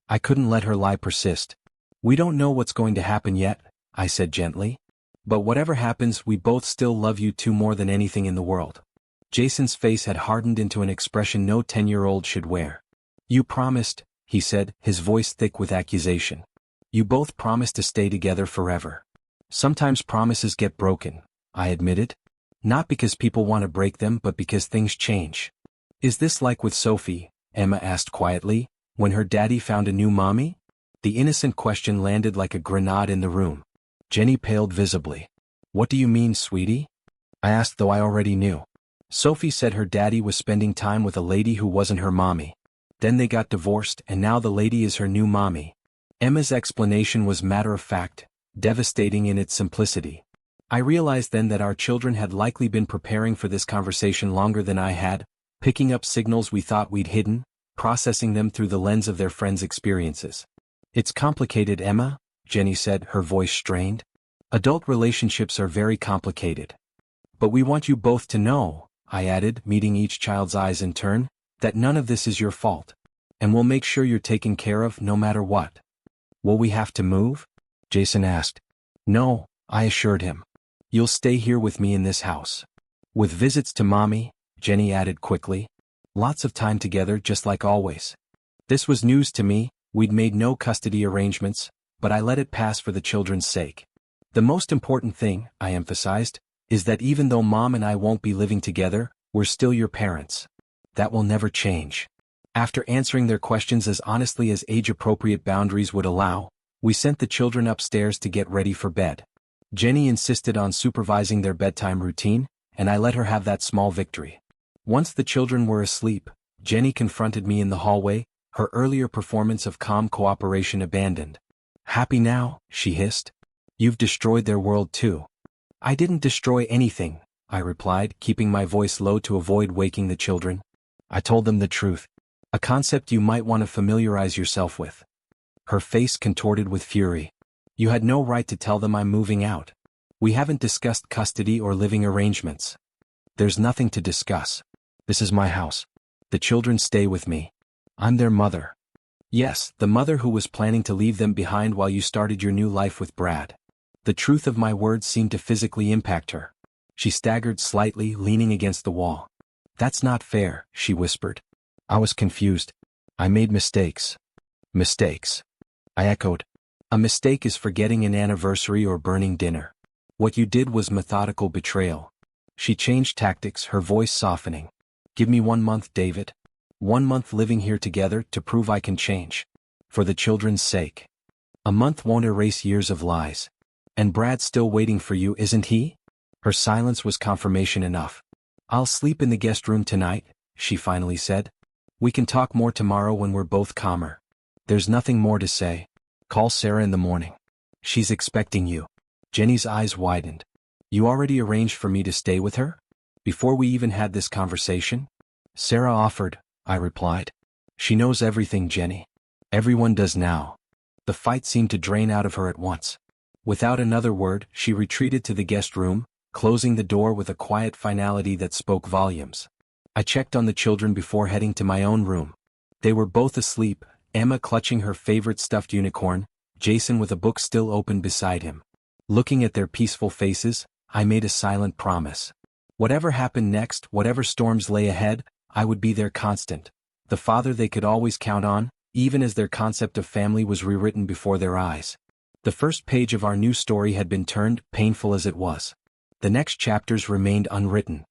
I couldn't let her lie persist. We don't know what's going to happen yet, I said gently. But whatever happens, we both still love you two more than anything in the world. Jason's face had hardened into an expression no 10-year-old should wear. You promised, he said, his voice thick with accusation. You both promised to stay together forever. Sometimes promises get broken, I admitted. Not because people want to break them, but because things change. Is this like with Sophie? Emma asked quietly, when her daddy found a new mommy? The innocent question landed like a grenade in the room. Jenny paled visibly. What do you mean, sweetie? I asked, though I already knew. Sophie said her daddy was spending time with a lady who wasn't her mommy. Then they got divorced and now the lady is her new mommy. Emma's explanation was matter-of-fact, devastating in its simplicity. I realized then that our children had likely been preparing for this conversation longer than I had, picking up signals we thought we'd hidden, processing them through the lens of their friends' experiences. It's complicated, Emma, Jenny said, her voice strained. Adult relationships are very complicated. But we want you both to know, I added, meeting each child's eyes in turn, that none of this is your fault. And we'll make sure you're taken care of no matter what. Will we have to move? Jason asked. No, I assured him. You'll stay here with me in this house. With visits to Mommy, Jenny added quickly. Lots of time together just like always. This was news to me. We'd made no custody arrangements, but I let it pass for the children's sake. The most important thing, I emphasized, is that even though Mom and I won't be living together, we're still your parents. That will never change. After answering their questions as honestly as age-appropriate boundaries would allow, we sent the children upstairs to get ready for bed. Jenny insisted on supervising their bedtime routine, and I let her have that small victory. Once the children were asleep, Jenny confronted me in the hallway, her earlier performance of calm cooperation abandoned. Happy now, she hissed. You've destroyed their world too. I didn't destroy anything, I replied, keeping my voice low to avoid waking the children. I told them the truth. A concept you might want to familiarize yourself with. Her face contorted with fury. You had no right to tell them I'm moving out. We haven't discussed custody or living arrangements. There's nothing to discuss. This is my house. The children stay with me. I'm their mother. Yes, the mother who was planning to leave them behind while you started your new life with Brad. The truth of my words seemed to physically impact her. She staggered slightly, leaning against the wall. That's not fair, she whispered. I was confused. I made mistakes. Mistakes. I echoed. A mistake is forgetting an anniversary or burning dinner. What you did was methodical betrayal. She changed tactics, her voice softening. Give me 1 month, David. 1 month living here together to prove I can change. For the children's sake. A month won't erase years of lies. And Brad's still waiting for you, isn't he? Her silence was confirmation enough. I'll sleep in the guest room tonight, she finally said. We can talk more tomorrow when we're both calmer. There's nothing more to say. Call Sarah in the morning. She's expecting you. Jenny's eyes widened. You already arranged for me to stay with her? Before we even had this conversation? Sarah offered, I replied. She knows everything, Jenny. Everyone does now. The fight seemed to drain out of her at once. Without another word, she retreated to the guest room, closing the door with a quiet finality that spoke volumes. I checked on the children before heading to my own room. They were both asleep, Emma clutching her favorite stuffed unicorn, Jason with a book still open beside him. Looking at their peaceful faces, I made a silent promise. Whatever happened next, whatever storms lay ahead, I would be their constant. The father they could always count on, even as their concept of family was rewritten before their eyes. The first page of our new story had been turned, painful as it was. The next chapters remained unwritten.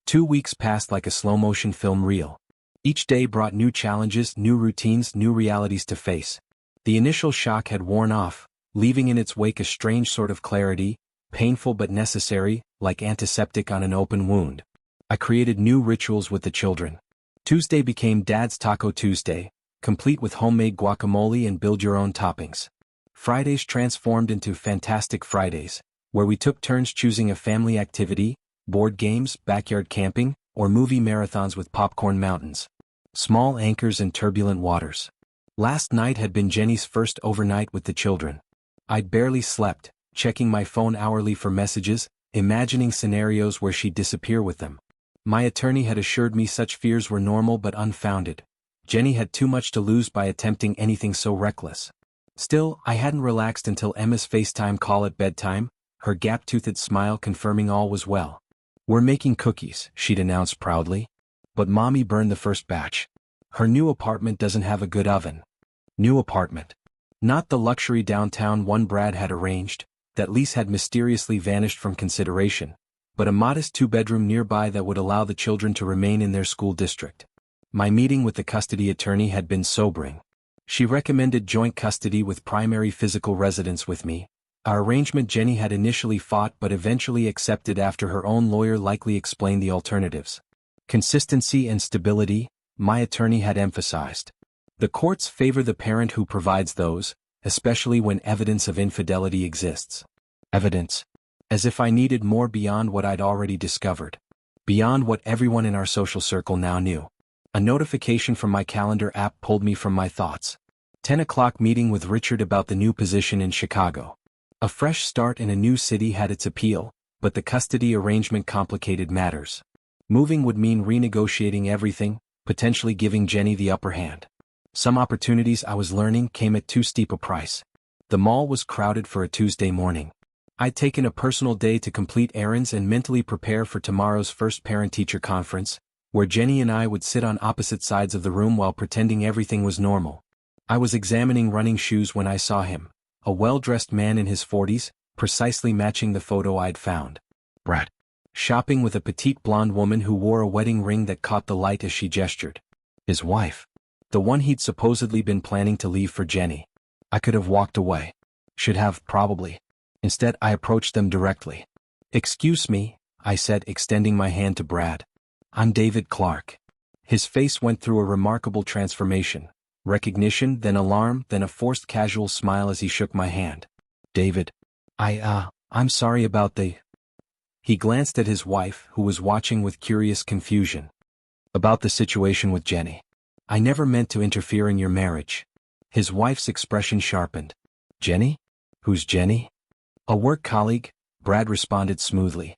2 weeks passed like a slow-motion film reel. Each day brought new challenges, new routines, new realities to face. The initial shock had worn off, leaving in its wake a strange sort of clarity, painful but necessary, like antiseptic on an open wound. I created new rituals with the children. Tuesday became Dad's Taco Tuesday, complete with homemade guacamole and build-your-own toppings. Fridays transformed into Fantastic Fridays, where we took turns choosing a family activity, board games, backyard camping, or movie marathons with popcorn mountains. Small anchors in turbulent waters. Last night had been Jenny's first overnight with the children. I'd barely slept, checking my phone hourly for messages, imagining scenarios where she'd disappear with them. My attorney had assured me such fears were normal but unfounded. Jenny had too much to lose by attempting anything so reckless. Still, I hadn't relaxed until Emma's FaceTime call at bedtime, her gap-toothed smile confirming all was well. We're making cookies, she'd announced proudly. But Mommy burned the first batch. Her new apartment doesn't have a good oven. New apartment. Not the luxury downtown one Brad had arranged, that lease had mysteriously vanished from consideration, but a modest 2-bedroom nearby that would allow the children to remain in their school district. My meeting with the custody attorney had been sobering. She recommended joint custody with primary physical residence with me, Our arrangement Jenny had initially fought but eventually accepted after her own lawyer likely explained the alternatives. Consistency and stability, my attorney had emphasized. The courts favor the parent who provides those, especially when evidence of infidelity exists. Evidence. As if I needed more beyond what I'd already discovered. Beyond what everyone in our social circle now knew. A notification from my calendar app pulled me from my thoughts. 10 o'clock meeting with Richard about the new position in Chicago. A fresh start in a new city had its appeal, but the custody arrangement complicated matters. Moving would mean renegotiating everything, potentially giving Jenny the upper hand. Some opportunities I was learning came at too steep a price. The mall was crowded for a Tuesday morning. I'd taken a personal day to complete errands and mentally prepare for tomorrow's first parent-teacher conference, where Jenny and I would sit on opposite sides of the room while pretending everything was normal. I was examining running shoes when I saw him. A well-dressed man in his 40s, precisely matching the photo I'd found. Brad. Shopping with a petite blonde woman who wore a wedding ring that caught the light as she gestured. His wife. The one he'd supposedly been planning to leave for Jenny. I could have walked away. Should have, probably. Instead, I approached them directly. "Excuse me," I said, extending my hand to Brad. "I'm David Clark." His face went through a remarkable transformation. Recognition, then alarm, then a forced casual smile as he shook my hand. "David. I'm sorry about the..." He glanced at his wife, who was watching with curious confusion. "About the situation with Jenny. I never meant to interfere in your marriage." His wife's expression sharpened. "Jenny? Who's Jenny?" "A work colleague," Brad responded smoothly.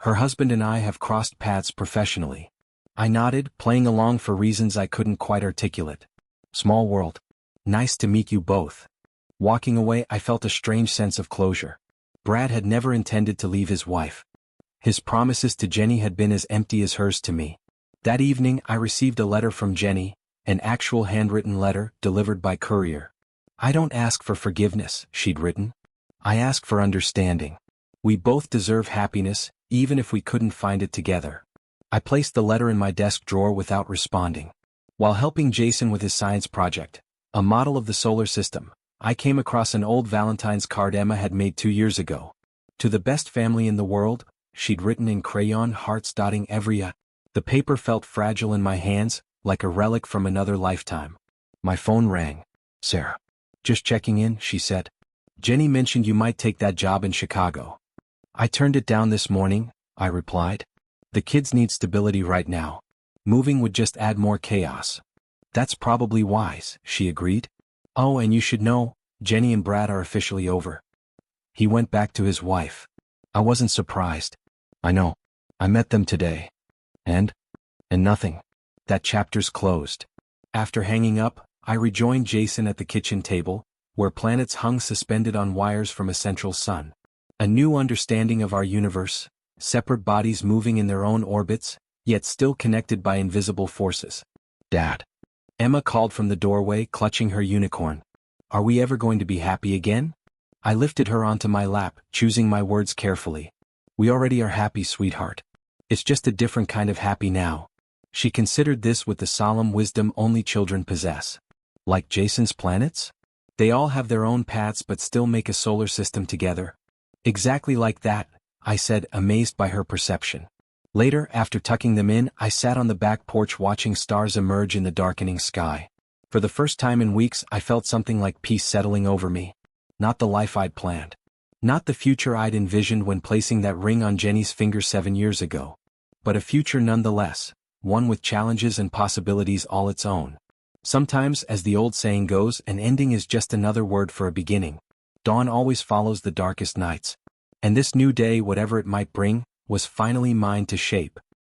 "Her husband and I have crossed paths professionally." I nodded, playing along for reasons I couldn't quite articulate. Small world. "Nice to meet you both." Walking away, I felt a strange sense of closure. Brad had never intended to leave his wife. His promises to Jenny had been as empty as hers to me. That evening, I received a letter from Jenny, an actual handwritten letter, delivered by courier. "I don't ask for forgiveness," she'd written. "I ask for understanding. We both deserve happiness, even if we couldn't find it together." I placed the letter in my desk drawer without responding. While helping Jason with his science project, a model of the solar system, I came across an old Valentine's card Emma had made 2 years ago. "To the best family in the world," she'd written in crayon, hearts dotting every I. The paper felt fragile in my hands, like a relic from another lifetime. My phone rang. "Sarah. Just checking in," she said. "Jenny mentioned you might take that job in Chicago." "I turned it down this morning," I replied. "The kids need stability right now. Moving would just add more chaos." "That's probably wise," she agreed. "Oh, and you should know, Jenny and Brad are officially over." He went back to his wife. I wasn't surprised. "I know. I met them today. And nothing." That chapter's closed. After hanging up, I rejoined Jason at the kitchen table, where planets hung suspended on wires from a central sun. A new understanding of our universe, separate bodies moving in their own orbits, yet still connected by invisible forces. "Dad." Emma called from the doorway, clutching her unicorn. "Are we ever going to be happy again?" I lifted her onto my lap, choosing my words carefully. "We already are happy, sweetheart. It's just a different kind of happy now." She considered this with the solemn wisdom only children possess. "Like Jason's planets? They all have their own paths but still make a solar system together." "Exactly like that," I said, amazed by her perception. Later, after tucking them in, I sat on the back porch watching stars emerge in the darkening sky. For the first time in weeks, I felt something like peace settling over me. Not the life I'd planned. Not the future I'd envisioned when placing that ring on Jenny's finger 7 years ago. But a future nonetheless, one with challenges and possibilities all its own. Sometimes, as the old saying goes, an ending is just another word for a beginning. Dawn always follows the darkest nights. And this new day, whatever it might bring, was finally mine to shape.